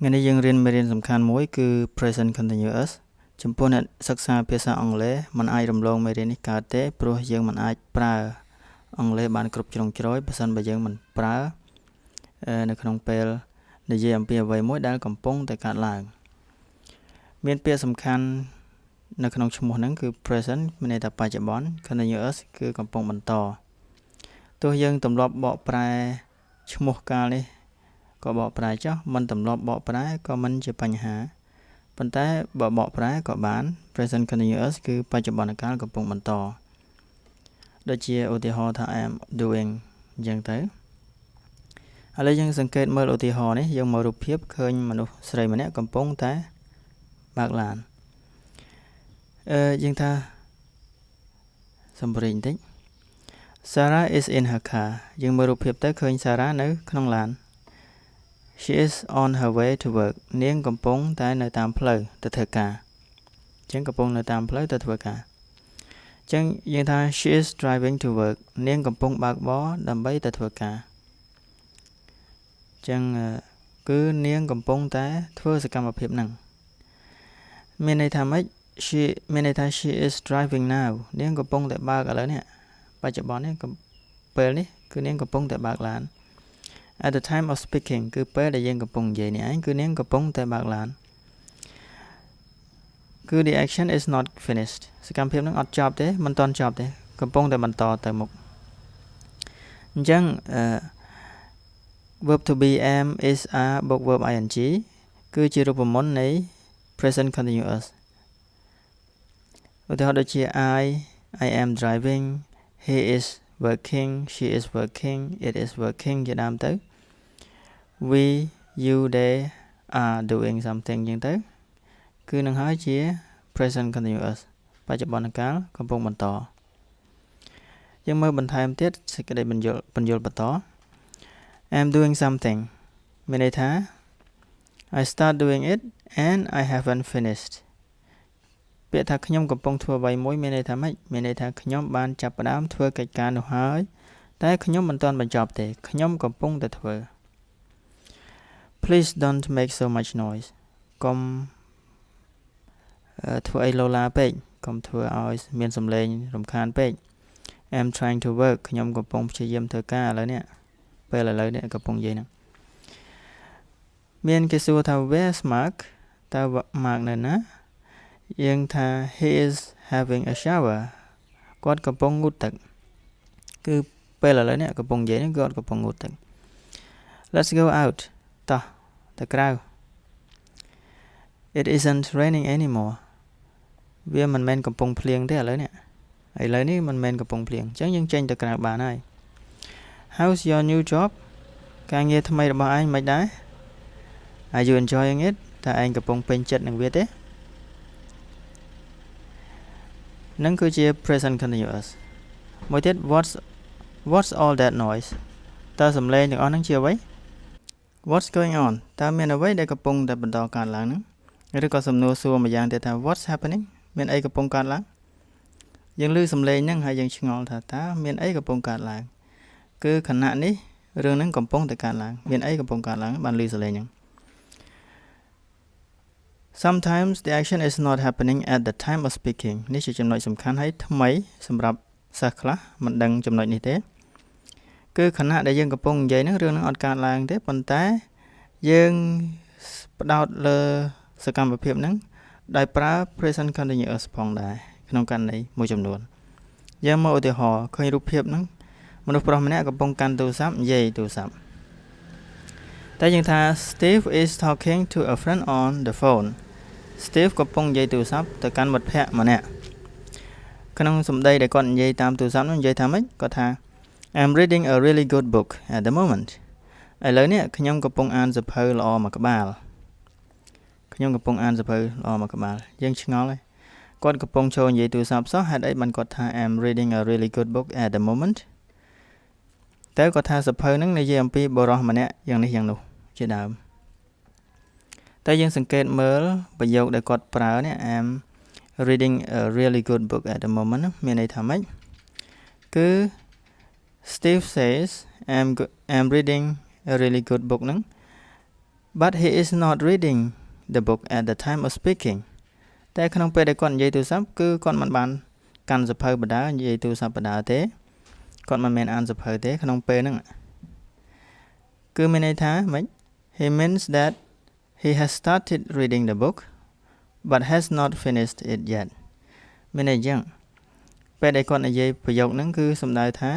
ថ្ងៃនេះយើងរៀនមេរៀនសំខាន់មួយគឺ present continuous ចំពោះអ្នកសិក្សាភាសាអង់គ្លេសមិនអាចរំលងមេរៀននេះកើតទេព្រោះយើងមិនអាចប្រើអង់គ្លេសបានគ្រប់ជ្រុងជ្រោយបើសិនបើយើងមិនប្រើនៅក្នុងពេលនិយាយអំពីអ្វីមួយដែលកំពុងតែកើតឡើងមានពាក្យសំខាន់នៅក្នុងឈ្មោះហ្នឹងគឺ present មានន័យថាបច្ចុប្បន្ន continuous គឺកំពុងបន្តទោះយើងទម្លាប់បកប្រែឈ្មោះកាលនេះក៏បកប្រែចុះមិនទម្លាប់បកប្រែក៏មិនជាបញ្ហាប៉ុន្តែបើបកប្រែក៏បាន present continuous គឺបច្ចុប្បន្នកាលកំពុងបន្តដូចជាឧទាហរណ៍ថា I am doing អញ្ចឹងទៅឥឡូវយើងសង្កេតមើលឧទាហរណ៍នេះយើងមករូបភាពឃើញមនុស្សស្រីម្នាក់កំពុងតែបើកឡានយើងថាសំព្រេងបន្តិច Sarah is in her car យើងមើលរូបភាពទៅឃើញ Sarah នៅក្នុងឡានShe is on her way to work នាងកំពុងតែនៅតាមផ្លូវទៅធ្វើការអញ្ចឹងកំពុងនៅតាមផ្លូវទៅធ្វើការអញ្ចឹងយើងថា She is driving to work នាងកំពុងបើកបរដើម្បីទៅធ្វើការអញ្ចឹងគឺនាងកំពុងតែធ្វើសកម្មភាពហ្នឹងមានន័យថាម៉េច មានន័យថា She is driving now នាងកំពុងតែបើកឥឡូវនេះបច្ចុប្បន្ននេះពេលនេះគឺនាងកំពុងតែបើកឡានAt the time of speaking គឺពេលដែលយើងកំពុងនិយាយនេះឯងគឺនាងកំពុងតែបើកឡានគឺ the action is not finished សកម្មភាពនឹងអត់ចប់ទេមិនទាន់ចប់ទេកំពុងតែបន្តទៅមុខអញ្ចឹងverb to be am is are បូក verb ing គឺជារូបមន្តនៃ present continuous ឧទាហរណ៍ដូចជា I am driving he is working she is working it is working ជាដើមទៅwe you they are doing something ចឹងទៅគឺនឹងហើយជា present continuous បច្ចុប្បន្នកាលកំពុងបន្តយើងមើលបន្ថែមទៀតសេចក្តីបញ្យលបន្ត I'm doing something មានន័យថា I start doing it and I haven't finished ពាក្យថាខ្ញុំកំពុងធ្វើអ្វីមួយមានន័យថាម៉េចមានន័យថាខ្ញុំបានចាប់ផ្ដើមធ្វើកិច្ចការនោះហើយតែខ្ញុំមិនទាន់បញ្ចប់ទេខ្ញុំកំពុងតែធ្វើPlease don't make so much noise កុំធ្វើអីឡូឡាពេកកុំធ្វើឲ្យមានសំឡេងរំខានពេក I'm trying to work ខ្ញុំកំពុងព្យាយាមធ្វើការឥឡូវនេះពេលឥឡូវនេះកំពុងនិយាយហ្នឹងមានគេសួរថា Where's Mark តើ Mark នៅណាយើងថា He is having a shower គាត់កំពុងងូតទឹកគឺពេលឥឡូវនេះកំពុងនិយាយហ្នឹងគាត់កំពុងងូតទឹក Let's go out តោះទៅក្រៅ It isn't raining anymore វាមិនមែនកំពុងភ្លៀងទេឥឡូវនេះមិនមែនកំពុងភ្លៀងអញ្ចឹងយើងចេញទៅក្រៅបានហើយ How's your new job ការងារថ្មីរបស់ឯងមិនដែរ Are you enjoying it តើឯងកំពុងពេញចិត្តនឹងវាទេនឹងគឺជា present continuous មួយទៀត what's all that noise តើសំឡេងទាំងអស់ហ្នឹងជាអ្វី What's going on តើមានអ្វីដែលកំពុងតែបន្តកើតឡើងហ្នឹងឬក៏សំណួរសួរម្យ៉ាងទៀតថា What's happening មានអីកំពុងកើតឡើងយើងឮសំឡេងហ្នឹងហើយយើងឆ្ងល់ថាតើមានអីកំពុងកើតឡើងគឺខណៈនេះរឿងហ្នឹងកំពុងតែកើតឡើងមានអីកំពុងកើតឡើងបានឮសំឡេងហ្នឹង Sometimes the action is not happening at the time of speaking នេះជាចំណុចសំខាន់ហើយថ្មីសម្រាប់សិស្សខ្លះមិនដឹងចំណុចនេះទេគឺខណៈដែលយើងកំពុងនិយាយហ្នឹងរឿងហ្នឹងអត់កើតឡើងទេប៉ុន្តែយើងផ្ដោតលើសកម្មភាពហ្នឹងដោយប្រើ present continuous ផងដែរក្នុងករណីមួយចំនួនយើងមកឧទាហរណ៍ឃើញរូបភាពហ្នឹងមនុស្សប្រុសម្នាក់កំពុងកាន់ទូរស័ព្ទនិយាយទូរស័ព្ទតែយើងថា Steve is talking to a friend on the phone Steve កំពុងនិយាយទូរស័ព្ទទៅកាន់មិត្តភក្តិម្នាក់ក្នុងសម្ដីដែលគាត់និយាយតាមទូរស័ព្ទនោះនិយាយថាម៉េចគាត់ថា I'm reading a really good book at the moment ឥឡូវនេះខ្ញុំកំពុងអានសៀវភៅល្អមួយក្បាលយើងឆ្ងល់ហើយគាត់កំពុងចូលនិយាយទូរស័ព្ទសោះហេតុអីបានគាត់ថា I'm reading a really good book at the moment តែគាត់ថាសៀវភៅហ្នឹងនិយាយអំពីបុរសម្នាក់យ៉ាងនេះយ៉ាងនោះជាដើមតែយើងសង្កេតមើលប្រយោគដែលគាត់ប្រើនេះ I'm reading a really good book at the moment មានន័យថាម៉េចគឺ Steve says I'm reading a really good book ហ្នឹង but he is not reading the book at the time of speaking តែក្នុងពេលដែលគាត់និយាយទូរស័ព្ទគឺគាត់មិនបានកាន់សភៅបដានិយាយទូរស័ព្ទបដាទេគាត់មិនមែនអានសភៅទេក្នុងពេលហ្នឹងគឺមានន័យថាម៉េច he means that he has started reading the book but has not finished it yet មានន័យយ៉ាងពេលដែលគាត់និយាយប្រយោគហ្នឹងគឺសំដៅថា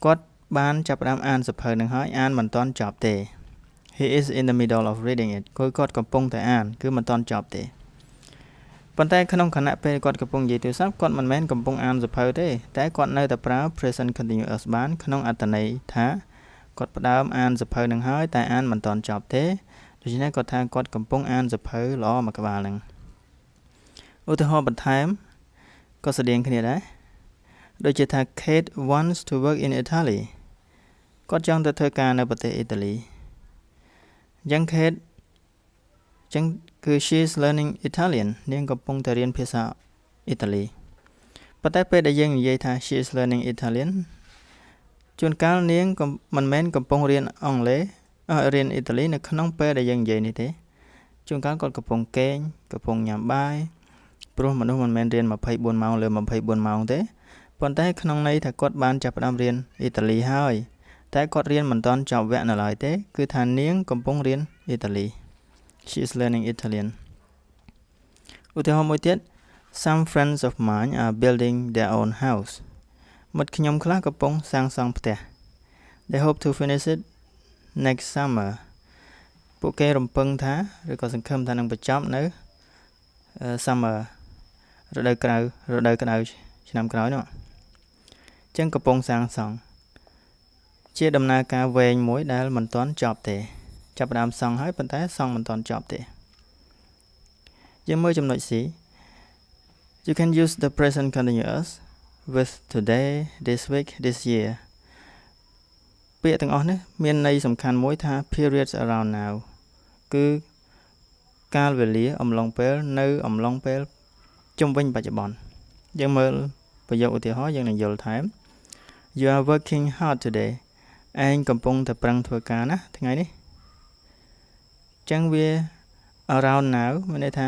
គាត់បានចាប់ផ្ដើមអានសភៅហ្នឹងហើយអានមិនទាន់ចប់ទេ he is in the middle of reading it គាត់កំពុងតែអានគឺមិនទាន់ចប់ទេប៉ុន្តែក្នុងខណៈពេលគាត់កំពុងនិយាយទូរស័ព្ទគាត់មិនមែនកំពុងអានសភៅទេតែគាត់នៅតែប្រើ present continuous បានក្នុងអត្ថន័យថាគាត់ផ្ដើមអានសភៅនឹងហើយតែអានមិនទាន់ចប់ទេដូច្នេះគាត់ថាគាត់កំពុងអានសភៅល្អមួយក្បាលហ្នឹងឧទាហរណ៍បន្ថែមក៏ស្តៀងគ្នាដែរដូចជាថា Kate wants to work in Italy គាត់ចង់ទៅធ្វើការនៅប្រទេសអ៊ីតាលីអញ្ចឹង Kate អញ្ចឹងគឺ she is learning Italian នាងកំពុងតែរៀនភាសាអ៊ីតាលីប៉ុន្តែពេលដែលយើងនិយាយថា she is learning Italian ជួនកាលនាងមិនមែនកំពុងរៀនអង់គ្លេសរៀនអ៊ីតាលីនៅក្នុងពេលដែលយើងនិយាយនេះទេជួនកាលគាត់កំពុងគេងកំពុងញ៉ាំបាយព្រោះមនុស្សមិនមែនរៀន24ម៉ោងលើ24ម៉ោងទេប៉ុន្តែក្នុងន័យថាគាត់បានចាប់ផ្ដើមរៀនអ៊ីតាលីហើយតែគាត់រៀនមិនទាន់ចប់វគ្គនៅឡើយទេគឺថានាងកំពុងរៀនអ៊ីតាលី She is learning Italian ឧទាហរណ៍មួយទៀត Some friends of mine are building their own house មិត្តខ្ញុំខ្លះកំពុងសាងសង់ផ្ទះ They hope to finish it next summer ពួកគេរំពឹងថាឬក៏សង្ឃឹមថានឹងបញ្ចប់នៅ summer រដូវក្តៅឆ្នាំក្រោយនោះអញ្ចឹងកំពុងសាងសង់ជាដំណើរការវែងមួយដែលមិនទាន់ចប់ទេចាប់ផ្ដើមសង់ហើយប៉ុន្តែសង់មិនទាន់ចប់ទេយើងមើលចំណុច C You can use the present continuous with today this week this year ពាក្យទាំងអស់នេះមានន័យសំខាន់មួយថា periods around now គឺកាលវេលាអំឡុងពេលនៅអំឡុងពេលជុំវិញបច្ចុប្បន្នយើងមើលប្រយោគឧទាហរណ៍យើងនឹងយល់ថែម You are working hard today ឯងកំពុងតែប្រឹងធ្វើការណាថ្ងៃនេះអញ្ចឹងវា around now មានន័យថា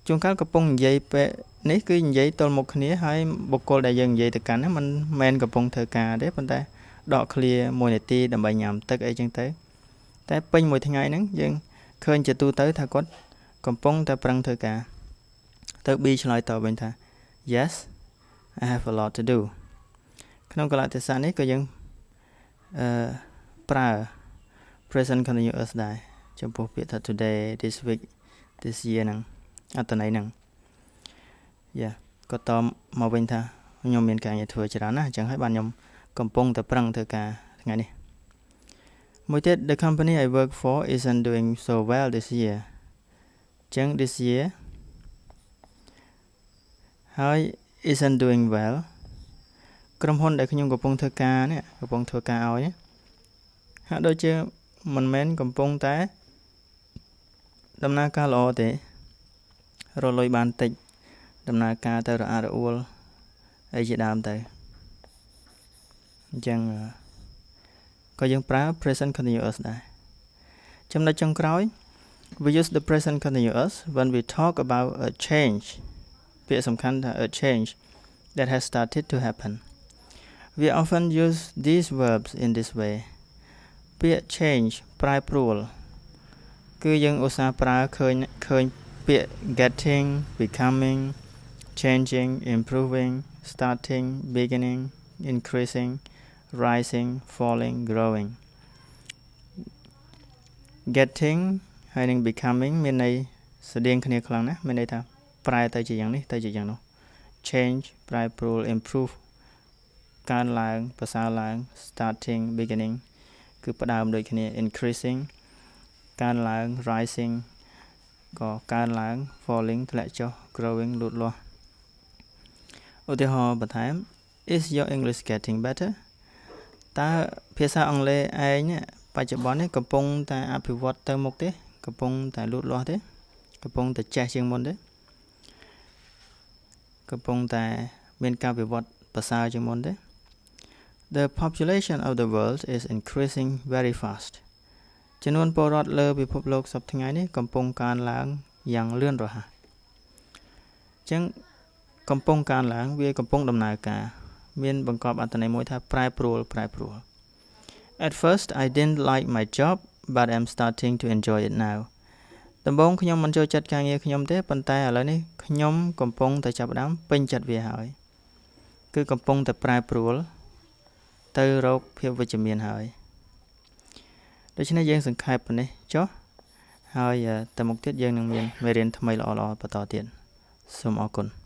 ជួនកាលកំពុងនិយាយពេលនេះគឺនិយាយទល់មុខគ្នាហើយបុគ្គលដែលយើងនិយាយទៅកាន់ហ្នឹងមិនមែនកំពុងធ្វើការទេប៉ុន្តែដក clear 1នាទីដើម្បីញ៉ាំទឹកអីចឹងទៅតែពេញមួយថ្ងៃហ្នឹងយើងឃើញជាទូទៅថាគាត់កំពុងតែប្រឹងធ្វើការទៅ B ឆ្លើយតបវិញថា Yes I have a lot to do ក្នុងកលៈទេសៈនេះក៏យើងប្រើ present continuous ដែរចំពោះពាក្យថា today this week this year ហ្នឹងអត្ថន័យហ្នឹងក៏តមកវិញថាខ្ញុំមានការងារធ្វើច្រើនណាស់អញ្ចឹងហើយបានខ្ញុំកំពុងតែប្រឹងធ្វើការថ្ងៃនេះមួយទៀត The company I work for isn't doing so well this year អញ្ចឹង this year ហើយ isn't doing well ក្រុមហ៊ុនដែលខ្ញុំកំពុងធ្វើការនេះកំពុងធ្វើការឲ្យហាក់ដូចជាមិនមែនកំពុងតែដំណើរការល្អទេរលុយបានតិចដំណើរការទៅរអាក់រអួលអីជាដើមទៅអញ្ចឹងក៏យើងប្រើ present continuous ដែរចំណុចចុងក្រោយ we use the present continuous when we talk about a change ពាក្យសំខាន់ថា a change that has started to happen we often use these verbs in this way ពាក្យ change ប្រែប្រួលគឺយើងឧស្សាហ៍ប្រើឃើញពាក្យ getting becoming changing improving starting beginning increasing rising falling growing getting ហើយនឹង becoming មានន័យស្តៀងគ្នាខ្លាំងណាស់មានន័យថាប្រែទៅជាយ៉ាងនេះទៅជាយ៉ាងនោះ change ប្រែប្រួល improve កើនឡើងប្រសើរឡើង starting beginning គឺផ្ដើមដូចគ្នា increasing កើនឡើង rising ក៏កើនឡើង falling ធ្លាក់ចុះ growing លូតលាស់ឧទាហរណ៍បន្ថែម Is your English getting better តើភាសាអង់គ្លេសឯងបច្ចុប្បន្ននេះកំពុងតែអភិវឌ្ឍទៅមុខទេកំពុងតែលូតលាស់ទេកំពុងតែចេះជាងមុនទេកំពុងតែមានការវិវត្តប្រសើរជាងមុនទេ The population of the world is increasing very fast ចំនួនពលរដ្ឋលើពិភពលោកសប្តាហ៍ថ្ងៃនេះកំពុងកើនឡើងយ៉ាងលឿនរហ័សចឹងកំពុងកើនឡើងវាកំពុងដំណើរការមានបង្កប់អត្ថន័យមួយថាប្រែប្រួល At first I didn't like my job but I'm starting to enjoy it now ដំបូងខ្ញុំមិនចូលចិត្តការងារខ្ញុំទេប៉ុន្តែឥឡូវនេះខ្ញុំកំពុងតែចាប់ផ្ដើមពេញចិត្តវាហើយគឺកំពុងតែប្រែប្រួលទៅរកភាពវិជ្ជមានហើយដូច្នេះយើងសង្ខេបប៉ុណ្ណេះចុះហើយទៅមុខទៀតយើងនឹងមានមេរៀនថ្មីល្អៗបន្តទៀតសូមអរគុណ